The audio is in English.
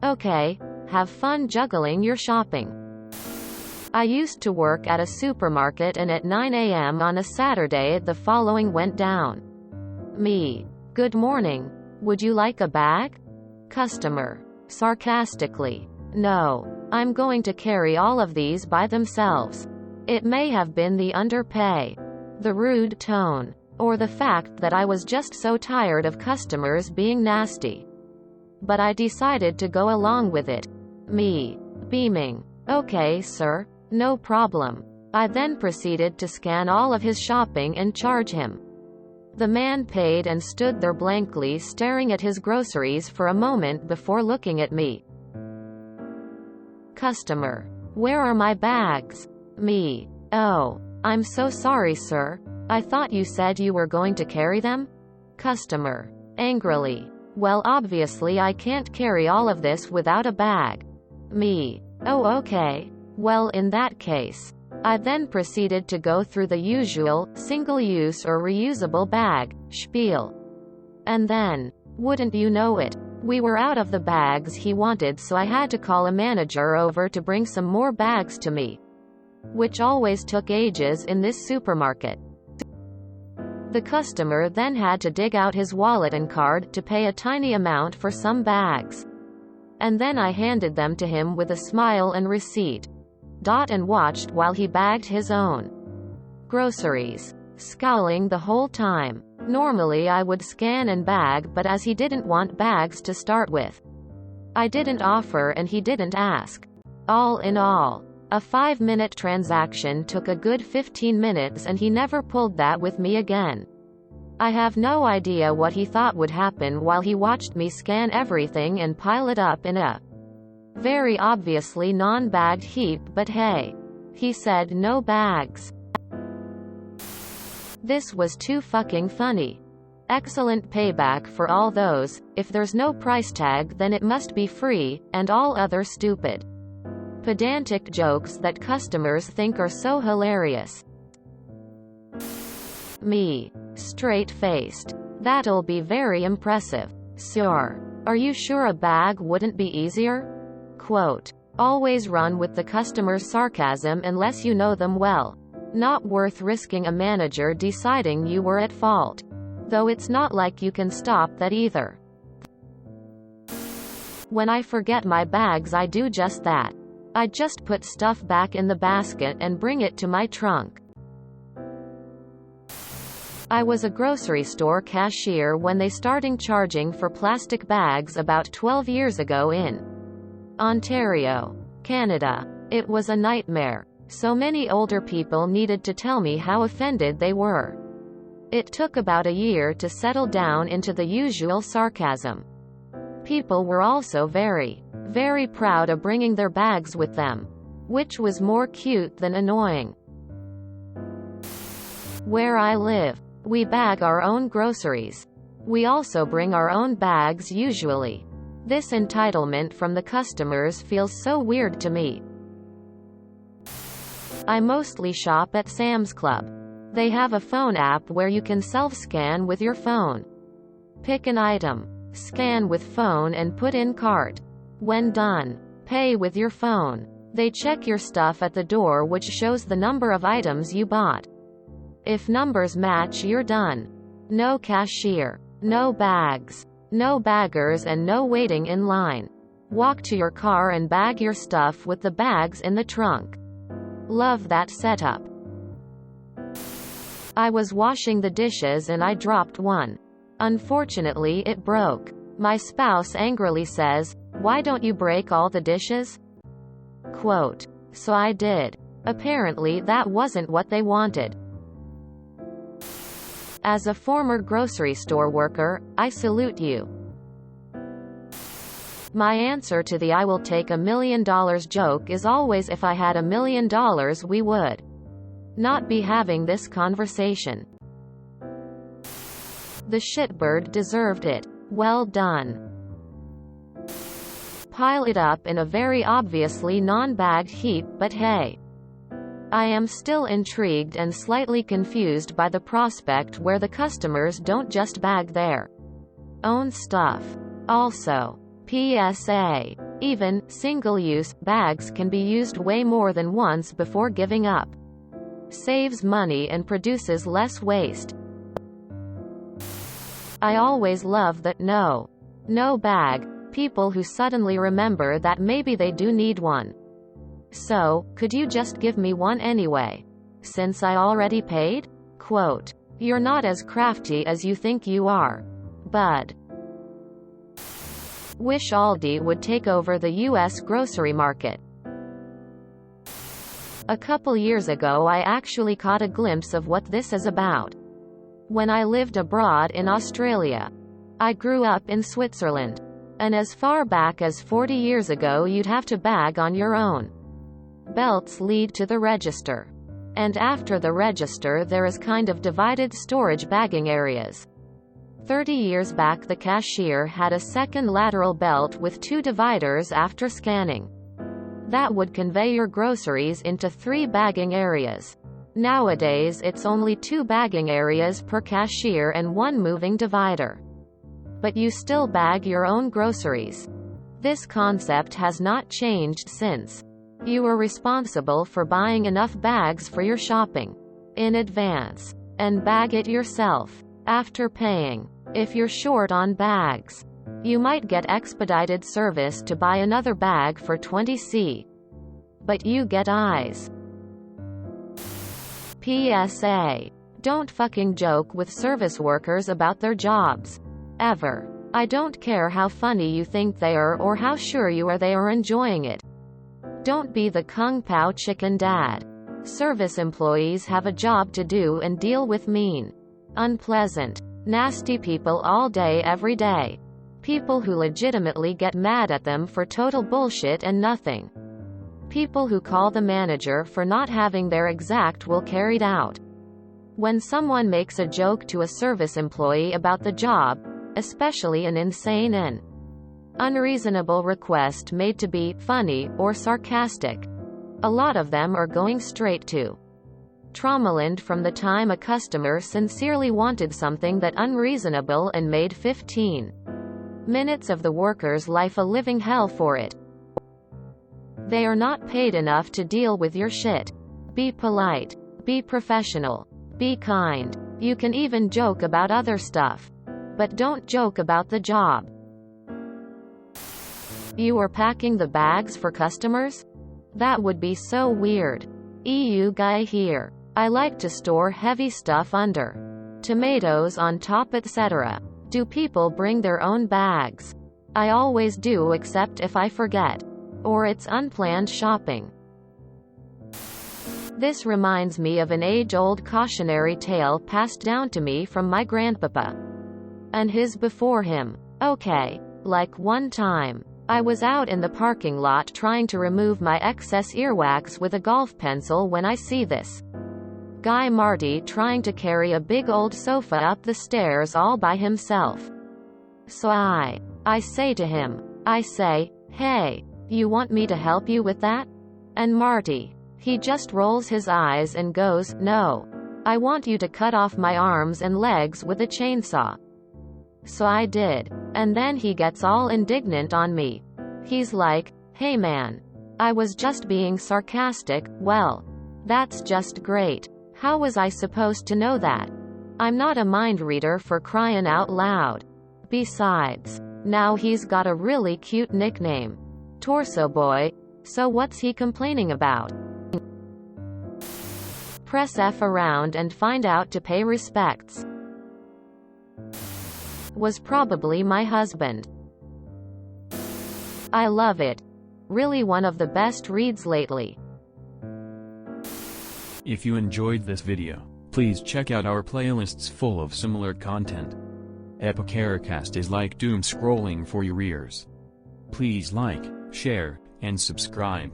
Okay, have fun juggling your shopping. I used to work at a supermarket and at 9 a.m. on a Saturday the following went down. Me. Good morning. Would you like a bag? Customer. Sarcastically. No. I'm going to carry all of these by themselves. It may have been the underpay, the rude tone, or the fact that I was just so tired of customers being nasty. But I decided to go along with it. Me. Beaming. Okay, sir. No problem. I then proceeded to scan all of his shopping and charge him. The man paid and stood there blankly staring at his groceries for a moment before looking at me. Customer. Where are my bags? Me. Oh. I'm so sorry, sir. I thought you said you were going to carry them? Customer. Angrily. Well, obviously I can't carry all of this without a bag. Me. Oh, okay. Well, in that case. I then proceeded to go through the usual, single-use or reusable bag, spiel. And then, wouldn't you know it, we were out of the bags he wanted, so I had to call a manager over to bring some more bags to me. Which always took ages in this supermarket. The customer then had to dig out his wallet and card to pay a tiny amount for some bags. And then I handed them to him with a smile and receipt. And watched while he bagged his own groceries, scowling the whole time. Normally I would scan and bag, but as he didn't want bags to start with, I didn't offer and he didn't ask. All in all, a 5-minute transaction took a good 15 minutes and he never pulled that with me again. I have no idea what he thought would happen while he watched me scan everything and pile it up in a very obviously non-bagged heap, but hey. He said no bags. This was too fucking funny. Excellent payback for all those, if there's no price tag then it must be free, and all other stupid, pedantic jokes that customers think are so hilarious. Me. Straight-faced. That'll be very impressive. Sure. Are you sure a bag wouldn't be easier? Quote. Always run with the customer's sarcasm unless you know them well. Not worth risking a manager deciding you were at fault. Though it's not like you can stop that either. When I forget my bags I do just that. I just put stuff back in the basket and bring it to my trunk. I was a grocery store cashier when they started charging for plastic bags about 12 years ago in Ontario, Canada. It was a nightmare. So many older people needed to tell me how offended they were. It took about a year to settle down into the usual sarcasm. People were also very, very proud of bringing their bags with them, which was more cute than annoying. Where I live, we bag our own groceries. We also bring our own bags usually. This entitlement from the customers feels so weird to me. I mostly shop at Sam's Club. They have a phone app where you can self-scan with your phone. Pick an item, scan with phone and put in cart. When done, pay with your phone. They check your stuff at the door, which shows the number of items you bought. If numbers match, you're done. No cashier, no bags, no baggers and no waiting in line. Walk to your car and bag your stuff with the bags in the trunk. Love that setup. I was washing the dishes and I dropped one. Unfortunately, it broke. My spouse angrily says, "Why don't you break all the dishes?" Quote. So I did. Apparently that wasn't what they wanted. As a former grocery store worker, I salute you. My answer to the "I will take $1 million" joke is always, if I had $1 million we would not be having this conversation. The shitbird deserved it. Well done. Pile it up in a very obviously non-bagged heap, but hey. I am still intrigued and slightly confused by the prospect where the customers don't just bag their own stuff. Also, PSA. Even single-use bags can be used way more than once before giving up. Saves money and produces less waste. I always love that no bag people who suddenly remember that maybe they do need one. So, could you just give me one anyway? Since I already paid? Quote. You're not as crafty as you think you are. Bud. Wish Aldi would take over the US grocery market. A couple years ago I actually caught a glimpse of what this is about. When I lived abroad in Australia. I grew up in Switzerland. And as far back as 40 years ago you'd have to bag on your own. Belts lead to the register. And after the register there is kind of divided storage bagging areas. 30 years back the cashier had a second lateral belt with 2 dividers after scanning. That would convey your groceries into 3 bagging areas. Nowadays it's only 2 bagging areas per cashier and 1 moving divider. But you still bag your own groceries. This concept has not changed since. You are responsible for buying enough bags for your shopping in advance and bag it yourself after paying. If you're short on bags, you might get expedited service to buy another bag for 20c. But you get eyes. PSA. Don't fucking joke with service workers about their jobs. Ever. I don't care how funny you think they are or how sure you are they are enjoying it. Don't be the Kung Pao chicken dad. Service employees have a job to do and deal with mean, unpleasant, nasty people all day every day. People who legitimately get mad at them for total bullshit and nothing. People who call the manager for not having their exact will carried out. When someone makes a joke to a service employee about the job, especially an insane and unreasonable request made to be funny or sarcastic, a lot of them are going straight to Traumaland from the time a customer sincerely wanted something that unreasonable and made 15 minutes of the worker's life a living hell for it. They are not paid enough to deal with your shit. Be polite. Be professional. Be kind. You can even joke about other stuff. But don't joke about the job. You are packing the bags for customers? That would be so weird. EU guy here. I like to store heavy stuff under. Tomatoes on top, etc. Do people bring their own bags? I always do except if I forget. Or it's unplanned shopping. This reminds me of an age-old cautionary tale passed down to me from my grandpapa. And his before him. Okay. Like one time. I was out in the parking lot trying to remove my excess earwax with a golf pencil when I see this guy Marty trying to carry a big old sofa up the stairs all by himself. So I say to him, hey, you want me to help you with that? And Marty, he just rolls his eyes and goes, no. I want you to cut off my arms and legs with a chainsaw. So I did. And then he gets all indignant on me. He's like, hey man. I was just being sarcastic. Well, that's just great. How was I supposed to know that? I'm not a mind reader for crying out loud. Besides, now he's got a really cute nickname. Torso Boy. So what's he complaining about? Press F around and find out to pay respects. Was probably my husband. I love it. Really one of the best reads lately. If you enjoyed this video, please check out our playlists full of similar content. Epicaricast is like doom scrolling for your ears. Please like, share, and subscribe.